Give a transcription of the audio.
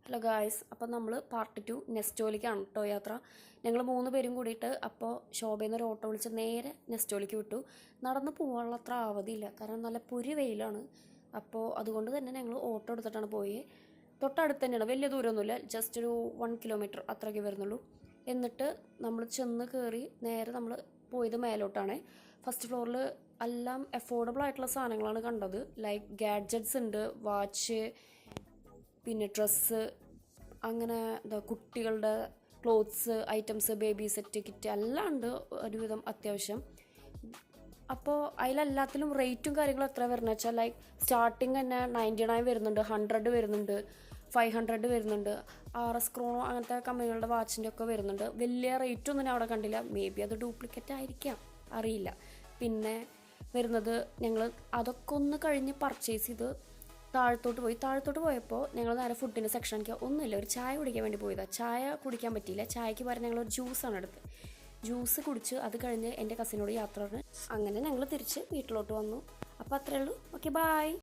Hello guys, അപ്പോൾ നമ്മൾ part 2 നെസ്റ്റോയിലേക്കാണ് കേട്ടോ യാത്ര. ഞങ്ങൾ 3 പേരും കൂടിയിട്ട് അപ്പോൾ ശോഭയിൽ നിന്ന് ഒരു ഓട്ടോ വിളിച്ച് നേരെ നെസ്റ്റോയിലേക്ക് വിട്ടു. നടന്ന് പോകാനുള്ള അത്ര അവധിയില്ല, കാരണം നല്ല പൊരി വെയിലാണ്. അപ്പോൾ അതുകൊണ്ട് തന്നെ ഞങ്ങൾ ഓട്ടോ എടുത്തിട്ടാണ് പോയി. തൊട്ടടുത്ത് തന്നെയാണ്, വലിയ ദൂരമൊന്നുമില്ല, ജസ്റ്റ് ഒരു 1 കിലോമീറ്റർ അത്രയൊക്കെ വരുന്നുള്ളൂ. എന്നിട്ട് നമ്മൾ ചെന്ന് കയറി നേരെ നമ്മൾ പോയത് മേലോട്ടാണ്. ഫസ്റ്റ് ഫ്ലോറിൽ എല്ലാം അഫോർഡബിൾ ആയിട്ടുള്ള സാധനങ്ങളാണ് കണ്ടത്. ലൈക്ക് ഗാഡ്ജറ്റ്സ് ഉണ്ട്, വാച്ച്, പിന്നെ ഡ്രസ്സ്, അങ്ങനെ എന്താ കുട്ടികളുടെ clothes items, baby set kit എല്ലാം ഉണ്ട് ഒരുവിധം അത്യാവശ്യം. അപ്പോൾ അതിലെല്ലാത്തിലും റേറ്റും കാര്യങ്ങളും എത്ര വരുന്നത് വെച്ചാൽ ലൈക്ക് സ്റ്റാർട്ടിങ് തന്നെ 99 വരുന്നുണ്ട്, 100 വരുന്നുണ്ട്, 500 വരുന്നുണ്ട്, RS ക്രോണോ അങ്ങനത്തെ കമ്പനികളുടെ വാച്ചിൻ്റെ ഒക്കെ വരുന്നുണ്ട്. വലിയ റേറ്റൊന്നും ഞാൻ അവിടെ കണ്ടില്ല. മേ ബി അത് ഡ്യൂപ്ലിക്കേറ്റ് ആയിരിക്കാം, അറിയില്ല. പിന്നെ വരുന്നത് ഞങ്ങൾ അതൊക്കെ ഒന്ന് കഴിഞ്ഞ് പർച്ചേസ് ചെയ്ത് താഴത്തോട്ട് പോയപ്പോൾ ഞങ്ങൾ നേരെ ഫുഡിൻ്റെ സെക്ഷനിലേക്ക് ഒന്നുമില്ല, ഒരു ചായ കുടിക്കാൻ വേണ്ടി പോയതാണ്. ചായ കുടിക്കാൻ പറ്റിയില്ല. ചായക്ക് പകരം ഞങ്ങളൊരു ജ്യൂസാണ് എടുത്തത്. ജ്യൂസ് കുടിച്ച് അത് കഴിഞ്ഞ് എൻ്റെ കസിനോട് യാത്ര പറഞ്ഞ് അങ്ങനെ ഞങ്ങൾ തിരിച്ച് വീട്ടിലോട്ട് വന്നു. അപ്പോൾ അത്രയേ ഉള്ളൂ. Okay, by.